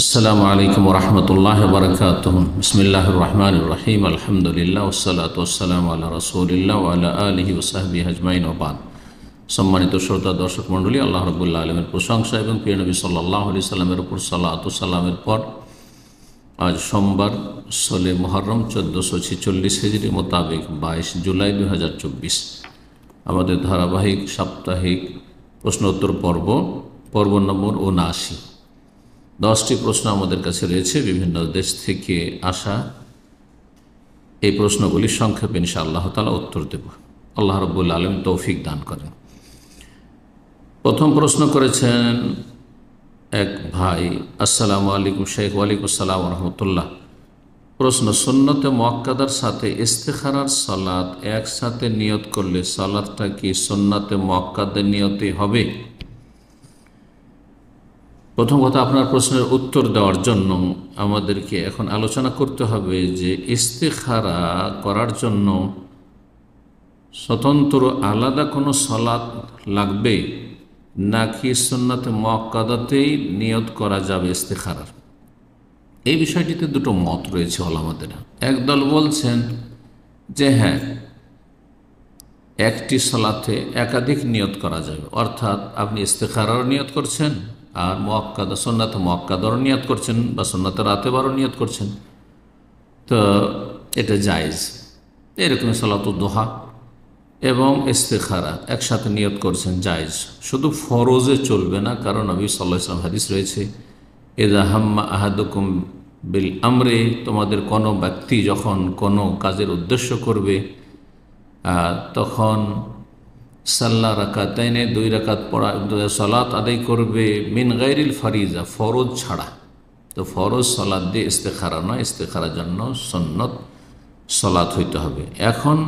আসসালামু আলাইকুম রহমতুল্লাহ বরকাতুহ। বিসমিল্লাহির রহমানির রহিম। আলহামদুলিল্লাহ ওয়াসসালাতু ওয়াসসালামু আলা রাসূলিল্লাহ ওয়া আলা আলিহি ওয়া সাহবিহি আজমাইন ওয়া বাদ। সম্মানিত শ্রোতা দর্শক মণ্ডলী, আল্লাহ রাব্বুল আলামিনের প্রশংসা এবং প্রিয় নবী সাল্লাল্লাহু আলাইহি সাল্লামের উপর সালাতু সালামের পর আজ সোমবার 16 মুহররম 1446 হিজরি মোতাবেক 22 জুলাই 2024 আমাদের ধারাবাহিক সাপ্তাহিক প্রশ্নোত্তর পর্ব নম্বর 79। 10টি প্রশ্ন আমাদের কাছে রয়েছে, বিভিন্ন দেশ থেকে আসা। এই প্রশ্নগুলি সংক্ষেপে ইনশাআল্লাহ তাআলা উত্তর দেব। আল্লাহ রাব্বুল আলামিন তৌফিক দান করেন। প্রথম প্রশ্ন করেছেন এক ভাই। আসসালামু আলাইকুম শেখ। ওয়ালাইকুম আসসালাম রহমতুল্লাহ। প্রশ্ন, সুন্নতে মুআক্কাদার সাথে ইস্তেখারার সালাত একসাথে নিয়ত করলে সালাতটা কি সুন্নতে মুআক্কাদের নিয়তে হবে? প্রথম কথা, আপনার প্রশ্নের উত্তর দেওয়ার জন্য আমাদেরকে এখন আলোচনা করতে হবে যে ইস্তেখারা করার জন্য স্বতন্ত্র আলাদা কোনো সালাত লাগবে নাকি সুন্নতে মুআক্কাদাতেই নিয়ত করা যাবে ইস্তেখারার। এই বিষয়টিতে দুটো মত রয়েছে ওলামাদের। একদল বলছেন যে হ্যাঁ, একটি সালাতে একাধিক নিয়ত করা যাবে, অর্থাৎ আপনি ইস্তেখারারও নিয়ত করছেন আর মুআক্কাদা সুন্নাতে মুআক্কাদারও নিয়ত করছেন বা সুন্নাতে রাতেবারও নিয়ত করছেন, তো এটা জায়েজ। এরকম সালাতুদ দুহা এবং ইস্তেখারা একসাথে নিয়ত করছেন, জায়েজ। শুধু ফরজে চলবে না, কারণ নবী সাল্লাল্লাহু আলাইহি ওয়াসাল্লাম হাদিস রয়েছে, ইযা হাম্মা আহাদুকুম বিল আমরে, তোমাদের কোনো ব্যক্তি যখন কোনো কাজের উদ্দেশ্য করবে তখন সাল্লা রাকাতাইনে, 2 রাকাত পড়া সালাত আদায় করবে, মিন গায়রিল ফারিজা, ফরজ ছাড়া। তো ফরজ সালাত দিয়ে ইস্তেখারা নয়, ইস্তেখারার জন্য সুন্নত সালাত হইতে হবে। এখন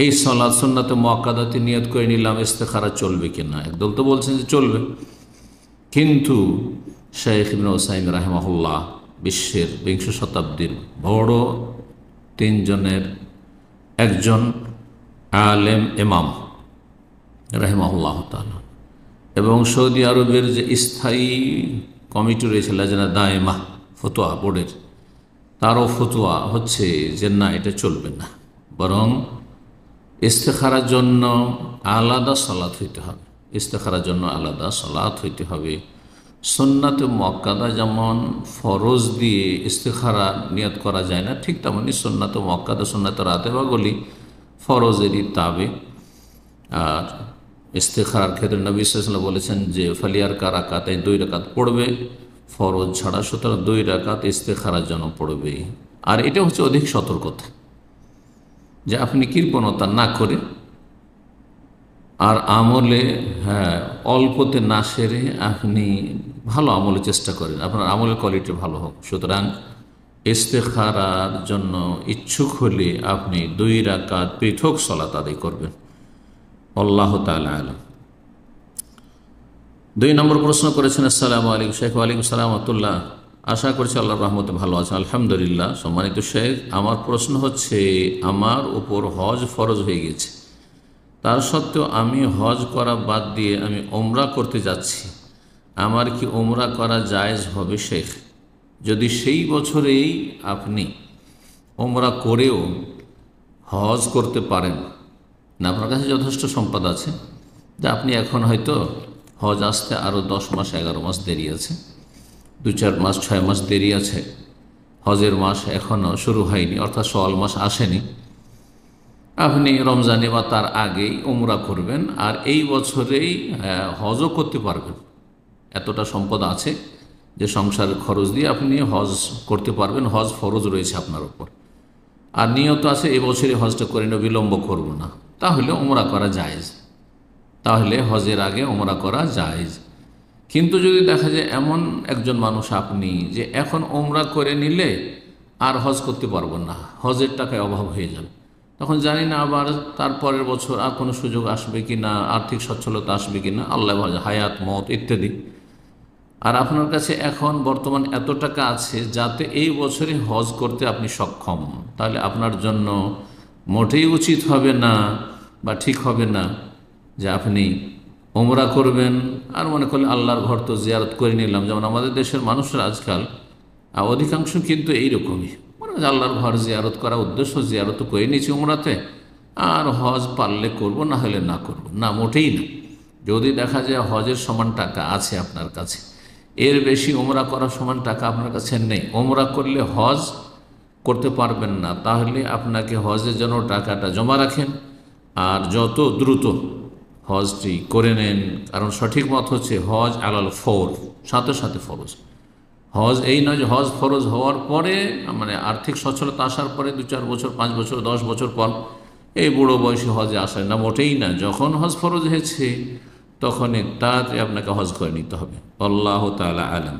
এই সালাত সুন্নতে মুআক্কাদাতে নিয়ত করে নিলাম, ইস্তেখারা চলবে কিনা? একদল তো বলছেন যে চলবে, কিন্তু শাইখ ইবনে উসাইমিন রাহিমাহুল্লাহ বিশ্বের 20 শতাব্দীর বড় 3 জনের একজন আলেম ইমাম রাহিমাহুল্লাহ তাআলা, এবং সৌদি আরবের যে স্থায়ী কমিটি রয়েছে লাজনা দায়েমা ফতোয়া বোর্ডের, তারও ফতোয়া হচ্ছে যে না, এটা চলবে না, বরং ইস্তেখারার জন্য আলাদা সালাত হইতে হবে। ইস্তেখারার জন্য আলাদা সালাত হইতে হবে। সুন্নাতে মুআক্কাদা যেমন ফরজ দিয়ে ইস্তেখারা নিয়ত করা যায় না, ঠিক তেমনি সুন্নাতে মুআক্কাদা সুন্নাতে রাতেবাগুলি ফরজেরই তাবে। আর ইস্তেখারার ক্ষেত্রে নবী সাল্লাল্লাহু আলাইহি ওয়াসাল্লাম বলেছেন যে ফালিয়ার কারাকাতে 2 রাকাত পড়বে ফরজ ছাড়া, সুতরাং 2 রাকাত ইস্তেখারার জন্য পড়বে। আর এটা হচ্ছে অধিক সতর্কতা, যে আপনি কৃপণতা না করে আর আমলে অল্পতে না সেরে আপনি ভালো আমলের চেষ্টা করেন, আপনার আমলের কোয়ালিটি ভালো হোক। সুতরাং ইস্তেখারার জন্য ইচ্ছুক হলে আপনি 2 রাকাত পৃথক সালাত আদায় করবেন। আল্লাহু তাআলা আলাম। 2 নম্বর প্রশ্ন করেছেন। আসসালামু আলাইকুম শেখ। ওয়ালাইকুম আসসালাম ওয়া রাহমাতুল্লাহ। আশা করছি আল্লাহর রহমতে ভালো আছেন। আলহামদুলিল্লাহ। সম্মানিত শেখ, আমার প্রশ্ন হচ্ছে, আমার উপর হজ ফরজ হয়ে গেছে, তার সত্ত্বেও আমি হজ করা বাদ দিয়ে আমি ওমরা করতে যাচ্ছি, আমার কি ওমরা করা জায়েজ হবে শেখ? যদি সেই বছরেই আপনি ওমরা করেও হজ করতে পারেন না, আপনার কাছে যথেষ্ট সম্পদ আছে, যে আপনি এখন হয়তো হজ আসতে আরও 10 মাস 11 মাস দেরি আছে, 2-4 মাস 6 মাস দেরি আছে, হজের মাস এখনও শুরু হয়নি, অর্থাৎ শাওয়াল মাস আসেনি, আপনি রমজানে বা তার আগেই উমরা করবেন আর এই বছরেই হজও করতে পারবেন। এতটা সম্পদ আছে যে সংসারের খরচ দিয়ে আপনি হজ করতে পারবেন, হজ ফরজ রয়েছে আপনার উপর, আর নিয়ত আছে এই বছরই হজটা করে নিয়ে বিলম্ব করব না, তাহলে উমরা করা জায়েজ, তাহলে হজের আগে উমরা করা জায়েজ। কিন্তু যদি দেখা যায় এমন একজন মানুষ আপনি যে এখন উমরা করে নিলে আর হজ করতে পারবো না, হজের টাকায় অভাব হয়ে যাবে, তখন জানি না আবার তারপরের বছর আর কোনো সুযোগ আসবে কি না, আর্থিক সচ্ছলতা আসবে কি না, আল্লাহ হায়াত মত ইত্যাদি, আর আপনার কাছে এখন বর্তমান এত টাকা আছে যাতে এই বছরে হজ করতে আপনি সক্ষম, তাহলে আপনার জন্য মোটেই উচিত হবে না বা ঠিক হবে না যে আপনি ওমরা করবেন, আর মনে করলে আল্লাহর ঘর তো জিয়ারত করে নিলাম। যেমন আমাদের দেশের মানুষরা আজকাল অধিকাংশ কিন্তু এইরকমই, মনে হয় আল্লাহর ঘর জিয়ারত করা উদ্দেশ্য, জিয়ারত করে নিয়েছি উমরাতে, আর হজ পারলে করব, না হলে না করব না, মোটেই না। যদি দেখা যায় হজের সমান টাকা আছে আপনার কাছে, এর বেশি ওমরা করার সমান টাকা আপনার কাছে নেই, ওমরা করলে হজ করতে পারবেন না, তাহলে আপনাকে হজের জন্য টাকাটা জমা রাখেন আর যত দ্রুত হজটি করে নেন। কারণ সঠিক মত হচ্ছে হজ আলাল ফৌর, সাথে সাথে ফরজ। হজ এই নয় যে হজ ফরজ হওয়ার পরে, মানে আর্থিক সচ্ছলতা আসার পরে 2-4 বছর, 5 বছর, 10 বছর পর এই বুড়ো বয়সে হজে আসে না, মোটেই না। যখন হজ ফরজ হয়েছে তখনই তাতে আপনাকে হজ করে নিতে হবে। আল্লাহ তাআলা আলাম।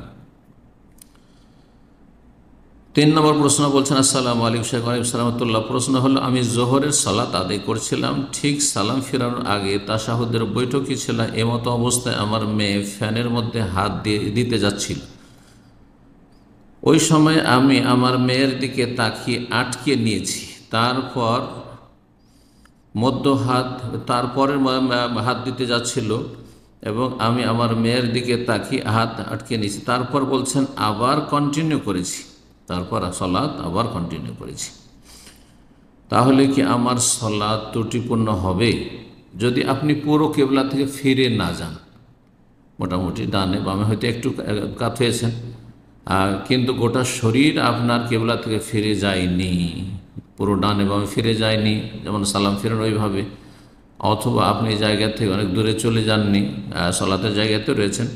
3 নম্বর প্রশ্ন বলছেন, আসসালামু আলাইকুম শেখ। ওয়ালাইকুম সালামতুল্লাহ। প্রশ্ন হলো, আমি জোহরের সালাত আদায় করছিলাম, ঠিক সালাম ফেরানোর আগে তাশাহুদের বৈঠকই ছিল, এমতো অবস্থায় আমার মেয়ে ফ্যানের মধ্যে হাত দিতে যাচ্ছিল। ওই সময় আমি আমার মেয়ের দিকে তাকিয়ে আটকে নিয়েছি, তারপর তারপরের হাত দিতে যাচ্ছিল এবং আমি আমার মেয়ের দিকে তাকিয়ে হাত আটকে নিয়েছি। তারপর বলছেন আবার কন্টিনিউ করেছি, তারপর সালাত আবার কন্টিনিউ করেছি। তাহলে কি আমার সালাত ত্রুটিপূর্ণ হবে? যদি আপনি পুরো কেবলা থেকে ফিরে না যান, মোটামুটি ডানে বামে হয়তো একটু কাত হয়েছেন, কিন্তু গোটা শরীর আপনার কেবলা থেকে ফিরে যায়নি, পুরো ডানে বামে ফিরে যায়নি, যেমন সালাম ফিরেন ওইভাবে, অথবা আপনি জায়গা থেকে অনেক দূরে চলে যাননি, সালাতের জায়গাতে রয়েছেন,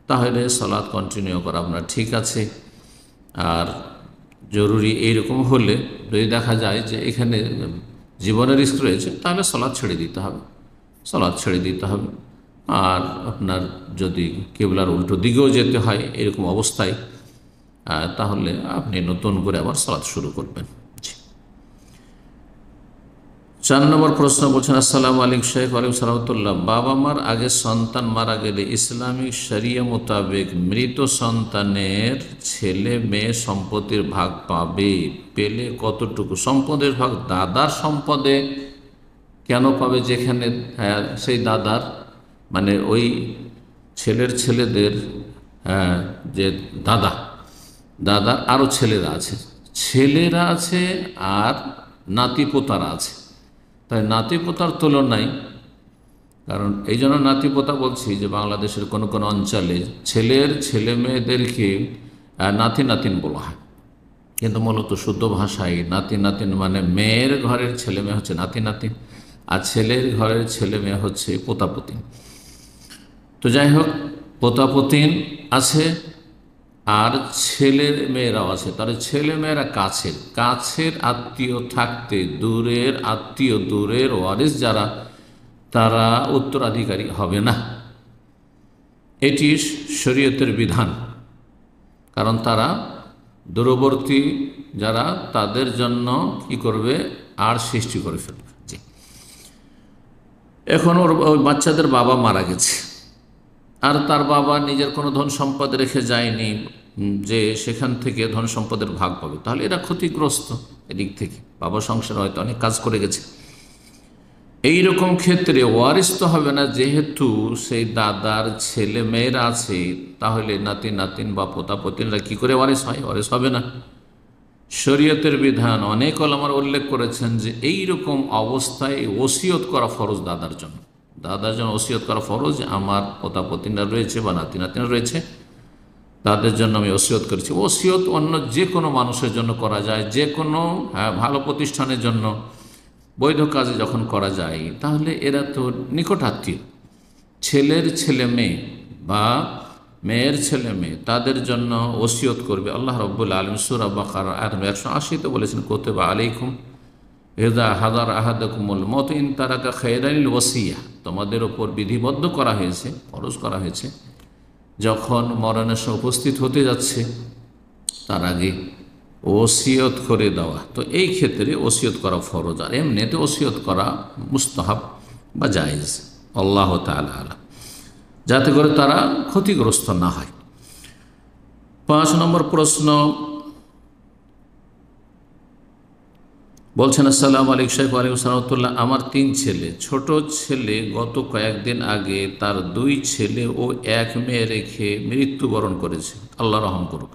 তাহলে সালাত কন্টিনিউ করা আপনার ঠিক আছে। আর জরুরি এইরকম হলে, যদি দেখা যায় যে এখানে জীবনের রিস্ক রয়েছে, তাহলে সালাত ছেড়ে দিতে হবে, সালাত ছেড়ে দিতে হবে। আর আপনার যদি কেবলার উল্টো দিকেও যেতে হয় এরকম অবস্থায়, তাহলে আপনি নতুন করে আবার সালাত শুরু করবেন। 4 নম্বর প্রশ্ন বলছেন, আসসালামু আলাইকুম শেখ। ওয়ালাইকুম সালামতুল্লাহ। বাবা মার আগে সন্তান মারা গেলে ইসলামিক শরিয়া মোতাবেক মৃত সন্তানের ছেলে মেয়ে সম্পত্তির ভাগ পাবে, পেলে কতটুকু? সম্পদের ভাগ দাদার সম্পদে কেন পাবে, যেখানে সেই দাদার মানে ওই ছেলেদের যে দাদার আরও ছেলেরা আছে আর নাতি পোতারা আছে, তাই নাতি পোতার তুলনায়, কারণ এই জন্য নাতি পোতা বলছি যে বাংলাদেশের কোনো কোনো অঞ্চলে ছেলে মেয়েদেরকে নাতিন বলা হয়, কিন্তু মূলত শুদ্ধ ভাষায় নাতিন মানে মেয়ের ঘরের ছেলে মেয়ে হচ্ছে নাতিন, আর ছেলের ঘরের ছেলে মেয়ে হচ্ছে পোতাপতিন। তো যাই হোক, পোতাপতিন আছে আর ছেলের মেয়েরাও আছে, তাহলে ছেলে মেয়েরা কাছের আত্মীয় থাকতে দূরের আত্মীয়, দূরের ওয়ারিস যারা, তারা উত্তরাধিকারী হবে না। এটি শরীয়তের বিধান, কারণ তারা দূরবর্তী যারা, তাদের জন্য কি করবে, আর সৃষ্টি করে ফেলবে। এখন ওই বাচ্চাদের বাবা মারা গেছে, আর তার বাবা নিজের কোনো ধন সম্পদ রেখে যায়নি যে সেখান থেকে ধন সম্পদের ভাগ পাবে, তাহলে এরা ক্ষতিগ্রস্ত এদিক থেকে। বাবা সংসার হয়তো অনেক কাজ করে গেছে, এই রকম ক্ষেত্রে ওয়ারিস তো হবে না, যেহেতু সেই দাদার ছেলে মেয়েরা আছে, তাহলে নাতিন বা পোতাপতিনরা কি করে ওয়ারিস হয়? ওয়ারিস হবে না। শরীয়তের বিধান অনেক ওলামার উল্লেখ করেছেন যে এই রকম অবস্থায় ওসিয়ত করা ফরজ দাদার জন্য ওসিয়ত করা ফরজ। আমার পোতাপতিনরা রয়েছে বা নাতিনা রয়েছে, তাদের জন্য আমি ওসিয়ত করেছি। ওসিয়ত অন্য যে কোনো মানুষের জন্য করা যায়, যে কোনো ভালো প্রতিষ্ঠানের জন্য, বৈধ কাজে যখন করা যায়, তাহলে এরা তো নিকট আত্মীয়। ছেলের ছেলে মেয়ে বা মেয়ের ছেলে মেয়ে, তাদের জন্য ওসিয়ত করবে। আল্লাহ রাব্বুল আলামিন সূরা বাকারা আয়াত 180-তে বলেছেন, কুতিবা আলাইকুম ইযা হাদারা আহাদাকুমুল মাউত ইন তারাকা খায়রানিল ওসিয়া, তোমাদের ওপর বিধিবদ্ধ করা হয়েছে, ফরজ করা হয়েছে, যখন মরণের সময় উপস্থিত হতে যাচ্ছে তার আগে ওসিয়ত করে দেওয়া। তো এই ক্ষেত্রে ওসিয়ত করা ফরজ, আর এমনিতে ওসিয়ত করা মুস্তাহাব বা জায়েজ। আল্লাহ তাআলা আলাম, যাতে করে তারা ক্ষতিগ্রস্ত না হয়। 5 নম্বর প্রশ্ন বলছেন, আসসালামু আলাইকুম শাইখ। ওয়ালাইকুম সালাম। আমার 3 ছেলে। ছোট ছেলে গত কয়েকদিন আগে তার 2 ছেলে ও 1 মেয়ে রেখে মৃত্যুবরণ করেছে, আল্লাহ রহম করুক।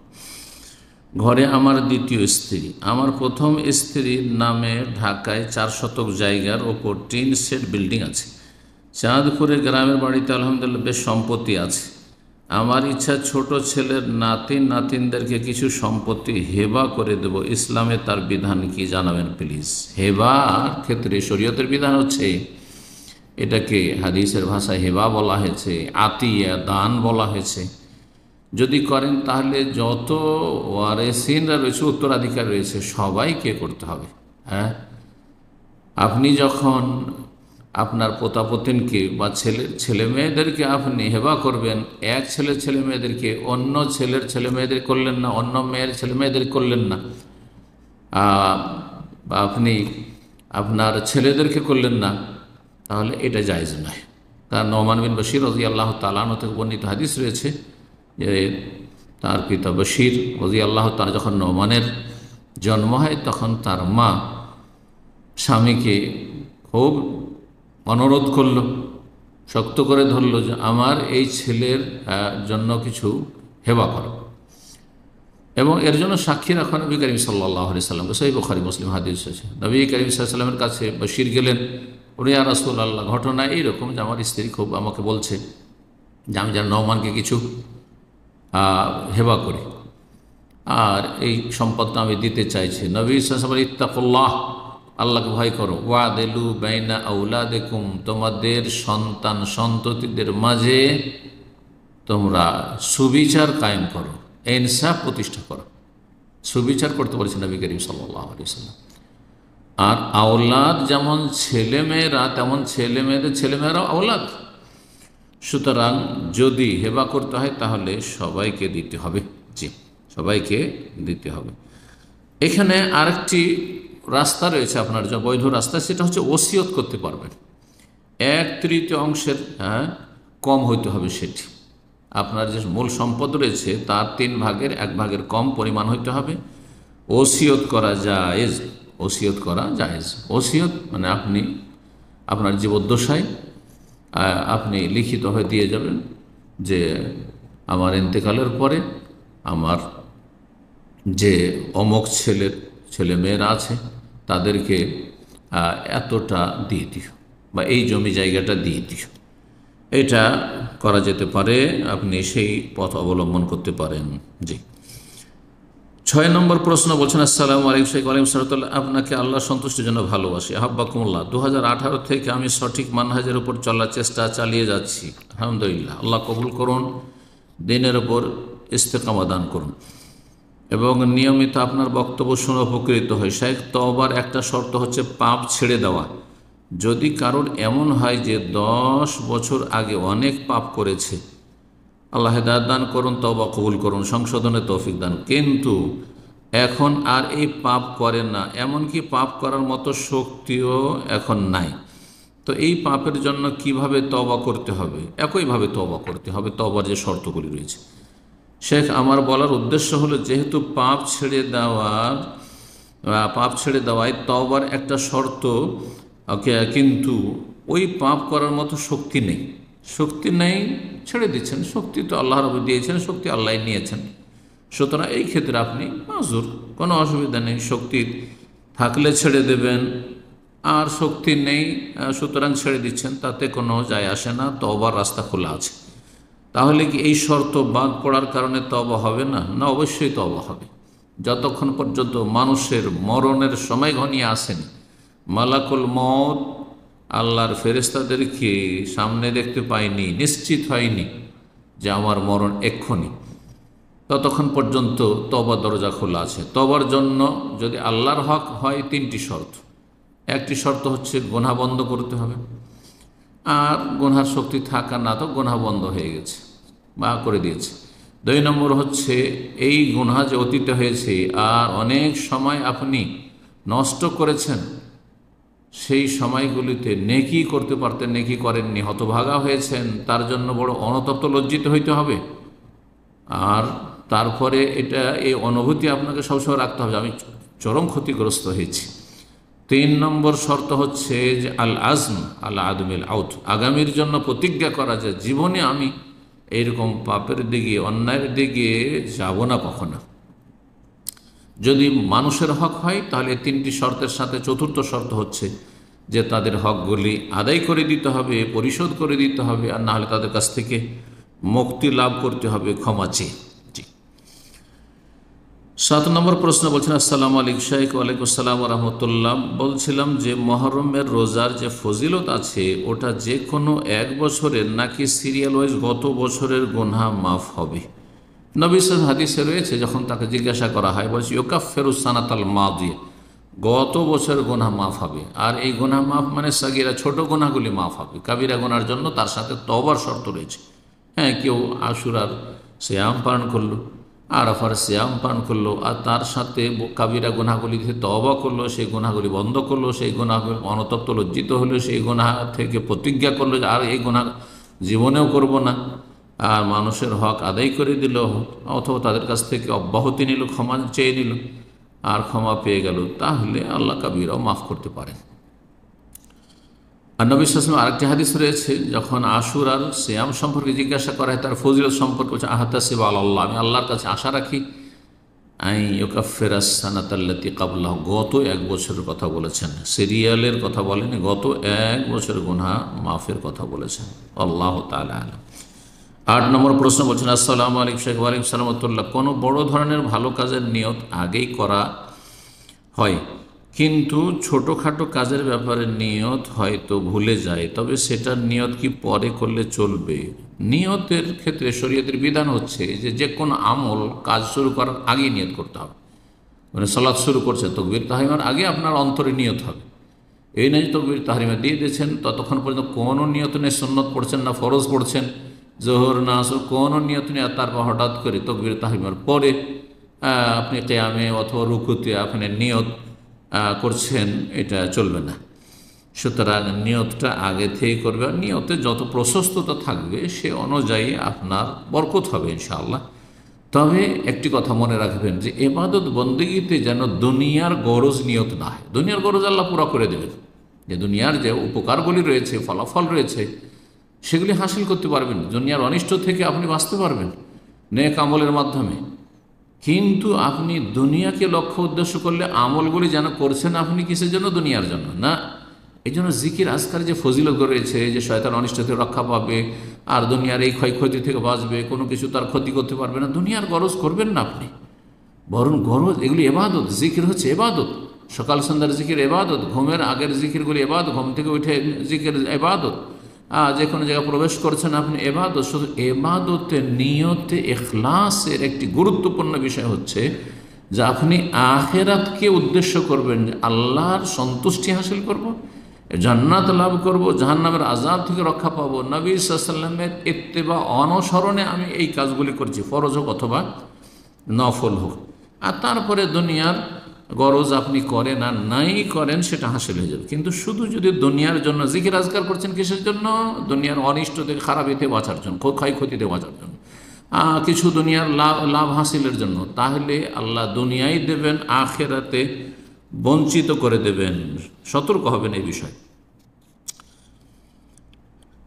ঘরে আমার দ্বিতীয় স্ত্রী। আমার প্রথম স্ত্রীর নামে ঢাকায় 4 শতক জায়গার ওপর টিন সেট বিল্ডিং আছে। চাঁদপুরে গ্রামের বাড়িতে আলহামদুলিল্লাহ বেশ সম্পত্তি আছে। আমার ইচ্ছা ছোট ছেলের নাতিনদেরকে কিছু সম্পত্তি হেবা করে দেব। ইসলামে তার বিধান কি জানাবেন প্লিজ। হেবার ক্ষেত্রে শরীয়তের বিধান হচ্ছে, এটাকে হাদিসের ভাষায় হেবা বলা হয়েছে, আতিয়া দান বলা হয়েছে। যদি করেন তাহলে যত ওয়ারেসিনরা রয়েছে, উত্তরাধিকার রয়েছে, সবাইকে করতে হবে। হ্যাঁ, আপনি যখন আপনার পোতাপতিনকে বা ছেলে মেয়েদেরকে আপনি হেবা করবেন, এক ছেলের ছেলে মেয়েদেরকে অন্য ছেলের ছেলে মেয়েদের করলেন না, অন্য মেয়ের ছেলে মেয়েদের করলেন না, বা আপনি আপনার ছেলেদেরকে করলেন না, তাহলে এটা জায়েজ নয়। তার নোমান বিন বশির রাদিয়াল্লাহু তাআলা আনহু থেকে বর্ণিত হাদিস রয়েছে যে তার পিতা বশির রাদিয়াল্লাহু তাআলা যখন নোমানের জন্ম হয়, তখন তার মা স্বামীকে খুব অনুরোধ করল, শক্ত করে ধরল যে আমার এই ছেলের জন্য কিছু হেবা করো, এবং এর জন্য সাক্ষী রাখা নবী করিম সাল্লাল্লাহু আলাইহি সাল্লাম। সহিহ বুখারী মুসলিম হাদিস আছে। নবী করিম সাল্লাল্লাহু আলাইহি সাল্লামের কাছে বশির গেলেন, উনি ইয়া রাসূলুল্লাহ, ঘটনা এইরকম যে আমার স্ত্রী খুব আমাকে বলছে যে আমি যেন নোমানকে কিছু হেবা করি, আর এই সম্পদটা আমি দিতে চাইছি। নবী সাল্লাল্লাহু আলাইহি ওয়াসাল্লাম, ইত্তাকুল্লাহ, আল্লাহকে ভয় করো, ওয়াদিলু বাইনা আওলাদিকুম, তোমাদের সন্তান সন্ততিদের মাঝে তোমরা সুবিচার কায়েম করো, ইনসাফ প্রতিষ্ঠা করো। সুবিচার করতে বলেছেন নবী করিম সাল্লাল্লাহু আলাইহি ওয়াসাল্লাম। আর আওলাদ যেমন ছেলেমেয়েরা, তেমন ছেলেমেয়েদের ছেলেমেয়েরাও আওলাদ। সুতরাং যদি হেবা করতে হয় তাহলে সবাইকে দিতে হবে। জি, সবাইকে দিতে হবে। এখানে আরেকটি রাস্তা রয়েছে আপনার, যে বৈধ রাস্তা, সেটা হচ্ছে ওসিয়ত করতে পারবেন। 1/3 অংশের কম হইতে হবে সেটি। আপনার যে মূল সম্পদ রয়েছে তার 3 ভাগের 1 ভাগের কম পরিমাণ হইতে হবে। ওসিয়ত করা জায়েজ, ওসিয়ত করা জায়েজ। ওসিয়ত মানে আপনি আপনার জীবদ্দশায় আপনি লিখিত হয়ে দিয়ে যাবেন যে আমার ইন্তেকালের পরে আমার যে অমুক ছেলে মেয়েরা আছে তাদেরকে এতটা দিয়ে দিও, বা এই জমি জায়গাটা দিয়ে দিও। এটা করা যেতে পারে, আপনি সেই পথ অবলম্বন করতে পারেন। জি। 6 নম্বর প্রশ্ন বলছেন, আসসালামু আলাইকুম শাইখ। ওয়ালাইকুম সালাম। আপনাকে আল্লাহ সন্তুষ্টির জন্য ভালোবাসি, আহাব্বাকুমুল্লাহ। 2018 থেকে আমি সঠিক মানহাজের উপর চলার চেষ্টা চালিয়ে যাচ্ছি, আলহামদুলিল্লাহ। আল্লাহ কবুল করুন, দিনের উপর ইস্তেকামা দান করুন, এবং নিয়মিত আপনার বক্তব্য শুনে উপকৃত হয়। শাইখ, তওবার একটা শর্ত হচ্ছে পাপ ছেড়ে দেওয়া। যদি কারোর এমন হয় যে 10 বছর আগে অনেক পাপ করেছে, আল্লাহ হেদায়েত দান করুন, তওবা কবুল করুন, সংশোধনের তৌফিক দান, কিন্তু এখন আর এই পাপ করে না, এমনকি পাপ করার মতো শক্তিও এখন নাই, তো এই পাপের জন্য কিভাবে তওবা করতে হবে? একইভাবে তওবা করতে হবে, তওবার যে শর্তগুলি রয়েছে। শেখ, আমার বলার উদ্দেশ্য হলো, যেহেতু পাপ ছেড়ে দেওয়ায় তওবার একটা শর্ত, কিন্তু ওই পাপ করার মতো শক্তি নেই, ছেড়ে দিচ্ছেন। শক্তি তো আল্লাহ রাব্বুল দিয়েছেন, শক্তি আল্লাহ নিয়েছেন। সুতরাং এই ক্ষেত্রে আপনি মাজুর, কোনো অসুবিধা নেই। শক্তি থাকলে ছেড়ে দেবেন, আর শক্তি নেই সুতরাং ছেড়ে দিচ্ছেন, তাতে কোনো যায় আসে না, তওবার রাস্তা খোলা আছে। তাহলে কি এই শর্ত বাদ পড়ার কারণে তওবা হবে না? না, অবশ্যই তওবা হবে। যতক্ষণ পর্যন্ত মানুষের মরণের সময় ঘনিয়ে আসেনি, মালাকুল মউত আল্লাহর ফেরেশতাদেরকে সামনে দেখতে পায়নি, নিশ্চিত হয়নি যে আমার মরণ এক্ষুনি, ততক্ষণ পর্যন্ত তওবার দরজা খোলা আছে। তওবার জন্য যদি আল্লাহর হক হয় 3টি শর্ত। একটি শর্ত হচ্ছে গুনাহ বন্ধ করতে হবে, আর গুনহার শক্তি থাকা না তো গুনাহ বন্ধ হয়ে গেছে বা করে দিয়েছে। 2 নম্বর হচ্ছে এই গুনাহ যে অতীতে হয়েছে আর অনেক সময় আপনি নষ্ট করেছেন, সেই সময়গুলিতে নেকি করতে পারতেন, নেকি করেননি, হতভাগা হয়েছেন, তার জন্য বড় অনুতপ্ত লজ্জিত হইতে হবে। আর তারপরে এই অনুভূতি আপনাকে সবসময় রাখতে হবে, আমি চরম ক্ষতিগ্রস্ত হয়েছি, তিন নম্বর শর্ত হচ্ছে যে আল আজম আল আদমিল আউট, আগামীর জন্য প্রতিজ্ঞা করা যায় জীবনে আমি এইরকম পাপের দিকে অন্যায়ের দিকে যাব না কখনো। যদি মানুষের হক হয় তাহলে তিনটি শর্তের সাথে চতুর্থ শর্ত হচ্ছে যে তাদের হকগুলি আদায় করে দিতে হবে, পরিশোধ করে দিতে হবে, আর না হলে তাদের কাছ থেকে মুক্তি লাভ করতে হবে ক্ষমা চেয়ে। জি। 7 নম্বর প্রশ্ন বলছেন, আসসালামু আলাইকুম শাইখ। ওয়ালাইকুম আসসালাম রহমতুল্লাহ। বলছিলাম যে মহরমের রোজার যে ফজিলত আছে ওটা যে কোনো এক বছরের নাকি সিরিয়াল ওয়াইজ গত বছরের গুনাহ মাফ হবে? নবী সাল্লাল্লাহু আলাইহি হাদিসে রয়েছে, যখন তাকে জিজ্ঞাসা করা হয় বলছে ইউকাফিরুস সানাতাল মাদিয়া, গত বছর গুনাহ মাফ হবে। আর এই গুনাহ মাফ মানে সাগীরা ছোট গুনাহগুলি মাফ হবে, কাবিরা গুনার জন্য তার সাথে তওবার শর্ত রয়েছে। হ্যাঁ, কেউ আশুরার সিয়াম পালন করলো, আরাফার সিয়াম পালন করলো, আর তার সাথে কাবিরা গুনাহগুলি থেকে তওবা করলো, সেই গুনাহগুলি বন্ধ করলো, সেই গুনাহগুলি অনুতপ্ত লজ্জিত হলো, সেই গুনাহ থেকে প্রতিজ্ঞা করলো যে আর এই গুনাহ জীবনেও করব না, আর মানুষের হক আদায় করে দিল, অথবা তাদের কাছ থেকে অব্যাহতি নিল, ক্ষমা চেয়ে নিল, আর ক্ষমা পেয়ে গেল, তাহলে আল্লাহ কাবিরাও মাফ করতে পারেন। আর নবী সাল্লাল্লাহু আলাইহি ওয়াসাল্লাম আরেকটি হাদিস রয়েছে, যখন আশুরার সিয়াম সম্পর্কে জিজ্ঞাসা করা হয়, তার ফজিলত সম্পর্কে হচ্ছে আহতাসিবু আলাল্লাহ, আমি আল্লাহর কাছে আশা রাখি আই ইউকাফিরাস সানাতাল্লাতী ক্বাবলাহু, গত এক বছরের কথা বলেছেন, সিরিয়ালের কথা বলেনি, গত এক বছরের গুনাহ মাফের কথা বলেছেন। আল্লাহু তাআলা আলাম। 8 নম্বর প্রশ্ন বলছেন, আসসালামু আলাইকুম শাইখ। ওয়ালাইকুম আসসালাম রাহমাতুল্লাহ। কোনো বড় ধরনের ভালো কাজের নিয়ত আগেই করা হয়, কিন্তু ছোটোখাটো কাজের ব্যাপারে নিয়ত হয়তো ভুলে যায়, তবে সেটার নিয়ত কি পরে করলে চলবে? নিয়তের ক্ষেত্রে শরীয়তের বিধান হচ্ছে যে কোনো আমল কাজ শুরু করার আগেই নিয়ত করতে হবে। মানে সালাত শুরু করছে, তাকবীর তাহরিমার আগে আপনার অন্তরে নিয়ত হবে। এই নয় তাকবীর তাহরিমা দিয়ে দিয়েছেন, ততক্ষণ পর্যন্ত কোনো নিয়ত নেই, সুন্নত পড়ছেন না ফরজ পড়ছেন, জোহর না আসর, কোনো নিয়ত নেই, আর তারপর হঠাৎ করে তাকবীর তাহরিমার পরে আপনি কিয়ামে অথবা রুকুতে আপনি নিয়ত করছেন, এটা চলবে না। সুতরাং নিয়তটা আগে থেকে করবে, আর নিয়তে যত প্রশস্ততা থাকবে সে অনুযায়ী আপনার বরকত হবে ইনশাআল্লাহ। তবে একটি কথা মনে রাখবেন যে ইবাদত বন্দেগীতে যেন দুনিয়ার গরজ নিয়ত না হয়। দুনিয়ার গরজ আল্লাহ পুরা করে দেবেন, যে দুনিয়ার যে উপকারগুলি রয়েছে, ফলাফল রয়েছে, সেগুলি হাসিল করতে পারবেন, দুনিয়ার অনিষ্ট থেকে আপনি বাঁচতে পারবেন নেক আমলের মাধ্যমে। কিন্তু আপনি দুনিয়াকে লক্ষ্য উদ্দেশ্য করলে আমলগুলি যেন করছেন আপনি কিসের জন্য? দুনিয়ার জন্য না। এই জন্য জিকির আজকার যে ফজিলত রয়েছে, যে শয়তান অনিষ্ট থেকে রক্ষা পাবে, আর দুনিয়ার এই ক্ষয়ক্ষতি থেকে বাঁচবে, কোনো কিছু তার ক্ষতি করতে পারবে না, দুনিয়ার গরজ করবেন না আপনি। বরং গরজ এগুলি এবাদত, জিকির হচ্ছে এবাদত, সকাল সন্ধ্যার জিকির এবাদত, ঘুমের আগের জিকিরগুলি এবাদত, ঘুম থেকে উঠে জিকির এবাদত, যে কোনো জায়গায় প্রবেশ করছেন আপনি এবাদত। শুধু এবাদতে নিয়তে ইখলাসের একটি গুরুত্বপূর্ণ বিষয় হচ্ছে যে আপনি আখিরাতকে উদ্দেশ্য করবেন, যে আল্লাহর সন্তুষ্টি হাসিল করব, জান্নাত লাভ করব, জাহান্নামের আযাব থেকে রক্ষা পাবো, নবী সাল্লাল্লাহু আলাইহি ওয়াসাল্লামের ইত্তেবা অনুসরণে আমি এই কাজগুলি করছি, ফরজ হোক অথবা নফল হোক। আর তারপরে দুনিয়ার গরজ আপনি করেন আর নাই করেন সেটা হাসিল হয়ে যাবে। কিন্তু শুধু যদি দুনিয়ার জন্য জিকির আজকার করছেন, কিসের জন্য? দুনিয়ার অনিষ্ট থেকে, খারাপ এতে বাঁচার জন্য, ক্ষয়ক্ষতিতে বাঁচার জন্য, কিছু দুনিয়ার লাভ হাসিলের জন্য, তাহলে আল্লাহ দুনিয়ায় দেবেন, আখিরাতে বঞ্চিত করে দেবেন। সতর্ক হবেন এই বিষয়ে।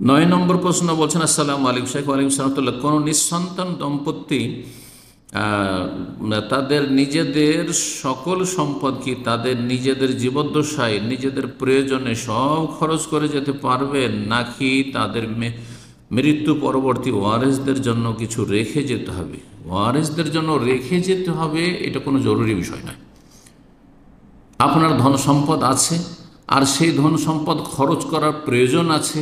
9 নম্বর প্রশ্ন বলছেন, আসসালামু আলাইকুম শাইখ। ওয়ালাইকুম আসসালাম। কোন নিঃসন্তান দম্পতি তাদের নিজেদের সকল সম্পদ কি তাদের নিজেদের জীবদ্দশায় নিজেদের প্রয়োজনে সব খরচ করে যেতে পারবেন, নাকি তাদের মৃত্যু পরবর্তী ওয়ারেসদের জন্য কিছু রেখে যেতে হবে? ওয়ারেসদের জন্য রেখে যেতে হবে এটা কোনো জরুরি বিষয় নয়। আপনার ধন সম্পদ আছে আর সেই ধন সম্পদ খরচ করার প্রয়োজন আছে,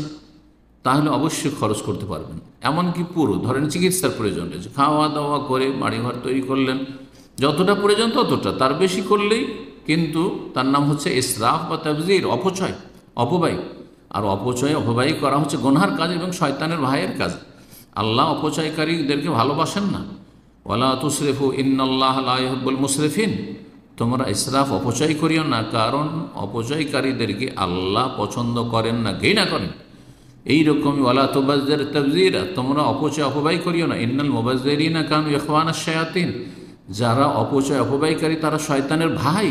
তাহলে অবশ্যই খরচ করতে পারবেন। এমনকি পুরো ধরেন চিকিৎসার প্রয়োজন রয়েছে, খাওয়া দাওয়া করে বাড়িঘর তৈরি করলেন, যতটা প্রয়োজন ততটা, তার বেশি করলেই কিন্তু তার নাম হচ্ছে ইসরাফ বা তাবযির, অপচয়, অপব্যয়। আর অপব্যয় করা হচ্ছে গুনহার কাজ এবং শয়তানের ভাইয়ের কাজ। আল্লাহ অপচয়কারীদেরকে ভালোবাসেন না। ওয়ালা তুসরিফু ইন্নাল্লাহ লা ইউহিব্বুল মুসরিফিন, তোমরা ইসরাফ অপচয় করিও না, কারণ অপচয়কারীদেরকে আল্লাহ পছন্দ করেন না, ঘৃণা করেন। এইরকমই ওয়ালা তুবাজ্জির তাবযীরা, তোমরা অপব্যয় করিও না। ইন্নাল মুবাজ্জিরিনা কানু ইখওয়ানাশ শায়াতিন, যারা অপব্যয়কারী তারা শয়তানের ভাই,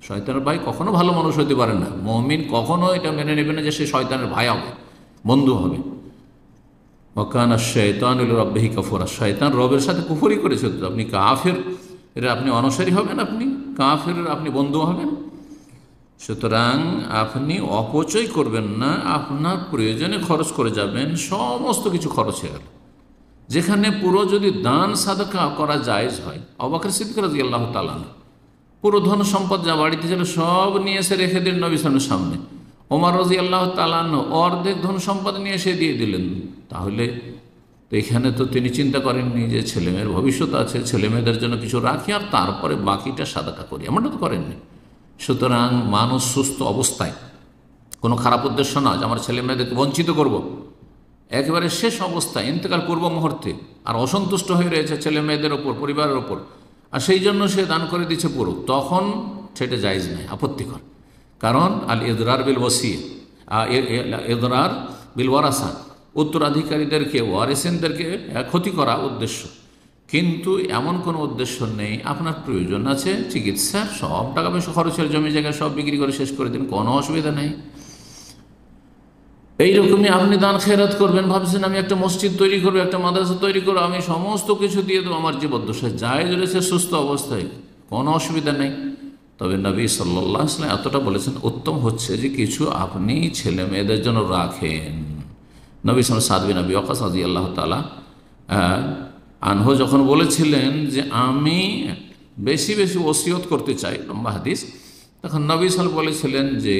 শয়তানের ভাই কখনো ভালো মানুষ হতে পারে না। মুমিন কখনো এটা মেনে নেবে না যে সে শয়তানের ভাই হবে, বন্ধু হবে। ওয়াকানা শাইতানু লিরাব্বিহি কাফুরা, শয়তান রবের সাথে কুফরি করেছে। তো আপনি কাফের, এরা আপনি অনুসারী হবেন, আপনি কাফের আপনি বন্ধু হবেন। সুতরাং আপনি অপচয় করবেন না, আপনার প্রয়োজনে খরচ করে যাবেন। সমস্ত কিছু খরচ হয়ে গেল। যেখানে পুরো যদি দান সাদাকা করা জায়েজ হয়, আবু বকর সিদ্দিক রাদিয়াল্লাহু তাআলা পুরো ধন সম্পদ যা বাড়িতে ছিল সব নিয়ে এসে রেখে দিলেন নবী সাল্লাল্লাহু সামনে। ওমর রাদিয়াল্লাহু তাআলা অর্ধেক ধন সম্পদ নিয়ে এসে দিয়ে দিলেন। তাহলে এখানে তো তিনি চিন্তা করেননি যে ছেলেমেয়ের ভবিষ্যৎ আছে, ছেলেমেয়েদের জন্য কিছু রাখি আর তারপরে বাকিটা সাদাকা করি, এমনটা তো করেননি। সুতরাং মানুষ সুস্থ অবস্থায়, কোনো খারাপ উদ্দেশ্য না যে আমার ছেলে মেয়েদেরকে বঞ্চিত করব, একেবারে শেষ অবস্থায় ইন্তেকাল পূর্ব মুহূর্তে আর অসন্তুষ্ট হয়ে রয়েছে ছেলে মেয়েদের ওপর, পরিবারের ওপর, আর সেই জন্য সে দান করে দিচ্ছে পুরো, তখন সেটা জায়েজ নয়, আপত্তিকর। কারণ আল ইদরার বিল ওয়াসিয়া, ইদরার বিল ওয়ারাসা, উত্তরাধিকারীদেরকে, ওয়ারিসিনদেরকে ক্ষতি করা উদ্দেশ্য। কিন্তু এমন কোনো উদ্দেশ্য নেই, আপনার প্রয়োজন আছে চিকিৎসার, সব টাকা পয়সা খরচের, জমি জায়গা সব বিক্রি করে শেষ করে দিন, কোনো অসুবিধা নেই। এইরকমই আপনি দান খেরাত করবেন, ভাবছেন আমি একটা মসজিদ তৈরি করবো, একটা মাদ্রাসা তৈরি করবো, আমি সমস্ত কিছু দিয়ে দেবো, আমার জীবদ্দশায় জায়েজ রয়েছে সুস্থ অবস্থায়, কোনো অসুবিধা নেই। তবে নবী সাল্লাল্লাহু আলাইহি ওয়াসাল্লাম এতটা বলেছেন, উত্তম হচ্ছে যে কিছু আপনি ছেলে মেয়েদের জন্য রাখেন। নবী সাল্লাল্লাহু সাদ বিন আবি ওয়াক্কাস রাদিয়াল্লাহু তাআলা আনহু যখন বলেছিলেন যে আমি বেশি বেশি ওসিয়ত করতে চাই, লম্বা হাদিস, তখন নবী সাল্লাল্লাহু বলেছিলেন যে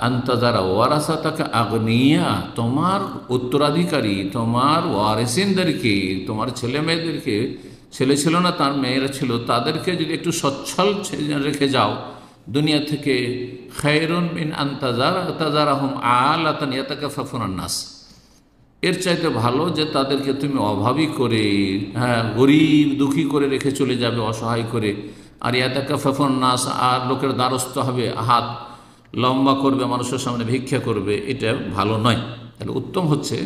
আন্তাজারা ওয়ারাসাতাকা আগনিয়া, তোমার উত্তরাধিকারী, তোমার ওয়ারিসিনদেরকে, তোমার ছেলে মেয়েদেরকে, ছেলে ছিল না তার মেয়েরা ছিল, তাদেরকে যদি একটু সচ্ছল রেখে যাও দুনিয়া থেকে, খায়রুন মিন আনতাজারাহুম আলাতান ইয়াতাকাফাফুনান নাস, এর চাইতে ভালো যে তাদেরকে তুমি অভাবী করে, গরিব দুঃখী করে রেখে চলে যাবে, অসহায় করে, আর ইয়াতাকাফাফুনান নাস, আর লোকের দ্বারস্থ হবে, হাত লম্বা করবে, মানুষের সামনে ভিক্ষা করবে, এটা ভালো নয়। তাহলে উত্তম হচ্ছে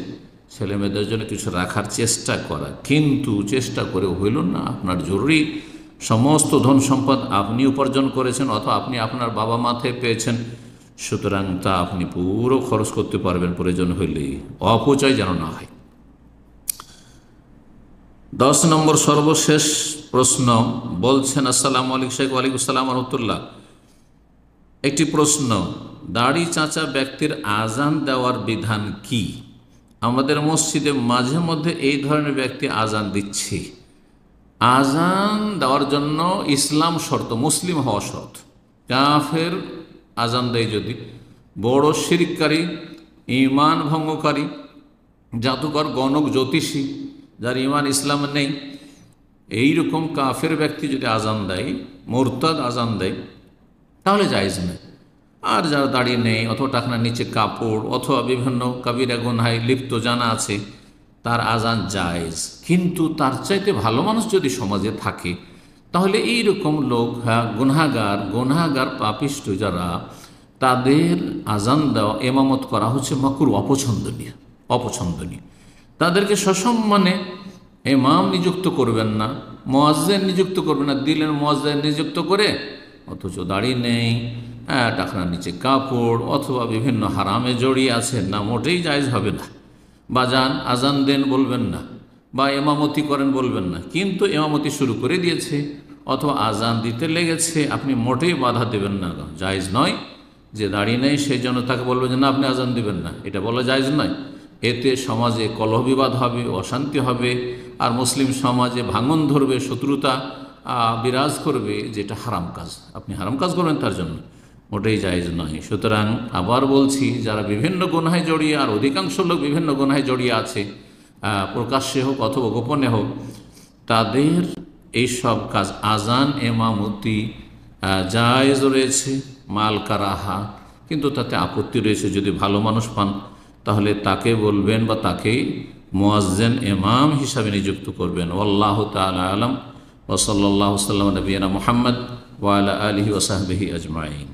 ছেলে মেয়েদের জন্য কিছু রাখার চেষ্টা করা, কিন্তু চেষ্টা করে হইল না আপনার জরুরি সমস্ত ধন সম্পদ আপনি উপার্জন করেছেন অথবা আপনি আপনার বাবা মা থেকে পেয়েছেন, সুতরাং তা আপনি পুরো খরচ করতে পারবেন প্রয়োজন হইলেই, অপচয় যেন না হয়। 10 নম্বর সর্বশেষ প্রশ্ন বলছেন, আসসালামু আলাইকুম শেখ। ওয়ালাইকুম আসসালাম ওয়া রাহমাতুল্লাহ। একটি প্রশ্ন, দাড়ি চাঁচা ব্যক্তির আজান দেওয়ার বিধান কি? আমাদের মসজিদে মাঝে মধ্যে এই ধরনের ব্যক্তি আজান দিচ্ছে। আজান দেওয়ার জন্য ইসলাম শর্ত, মুসলিম হওয়া শর্ত। কাফের আজান দেয় যদি, বড় শিরককারী, ঈমান ভঙ্গকারী, জাদুকর, গণক, জ্যোতিষী, যার ঈমান ইসলাম নেই, এইরকম কাফের ব্যক্তি যদি আজান দেয়, মুরতাদ আজান দেয়, তাহলে জায়েজ নেই। আর যার দাড়ি নেই অথবা টাকনার নিচে কাপড় অথবা বিভিন্ন কাবিরা গুনহায় লিপ্ত জানা আছে, তার আজান জায়েজ। কিন্তু তার চাইতে ভালো মানুষ যদি সমাজে থাকে, তাহলে এইরকম লোক, গুনাহগার পাপিষ্ঠ যারা, তাদের আজান দেওয়া, ইমামত করা হচ্ছে মাকরুহ, অপছন্দনীয়। তাদেরকে সসম্মানে ইমাম নিযুক্ত করবেন না, মুয়াজ্জিন নিযুক্ত করবেন না। দিলেন মুয়াজ্জিন নিযুক্ত করে, অথচ দাড়ি নেই, টাকনার নিচে কাপড় অথবা বিভিন্ন হারামে জড়িয়ে আছে, না, মোটেই জায়েজ হবে না। বাজান আজান দেন বলবেন না, বা ইমামতি করেন বলবেন না, কিন্তু ইমামতি শুরু করে দিয়েছে অথবা আজান দিতে লেগেছে, আপনি মোটেই বাধা দেবেন না, জায়েজ নয়। যে দাড়ি নেই সেই জন্য তাকে বলবেন যে না আপনি আজান দিবেন না, এটা বলা জায়েজ নয়। এতে সমাজে কলহ বিবাদ হবে, অশান্তি হবে, আর মুসলিম সমাজে ভাঙন ধরবে, শত্রুতা বিরাজ করবে, যেটা হারাম কাজ। আপনি হারাম কাজ করবেন তার জন্য, মোটেই জায়েজ নয়। সুতরাং আবার বলছি, যারা বিভিন্ন গুনাহে জড়িয়ে, আর অধিকাংশ লোক বিভিন্ন গুনাহে জড়িয়ে আছে, প্রকাশ্যে হোক অথবা গোপনে হোক, তাদের এই সব কাজ, আজান, ইমামতি জায়েজ রয়েছে, মাল কারাহা, কিন্তু তাতে আপত্তি রয়েছে। যদি ভালো মানুষ পান তাহলে তাকে বলবেন বা তাকেই মুয়াজ্জিন, ইমাম হিসাবে নিযুক্ত করবেন। আল্লাহু তাআলা আলাম। ওয়া সাল্লাল্লাহু সাল্লাম নবিয়ানা মুহাম্মদ ওয়া আলা আলিহি ওয়া সাহবিহি আজমাইন।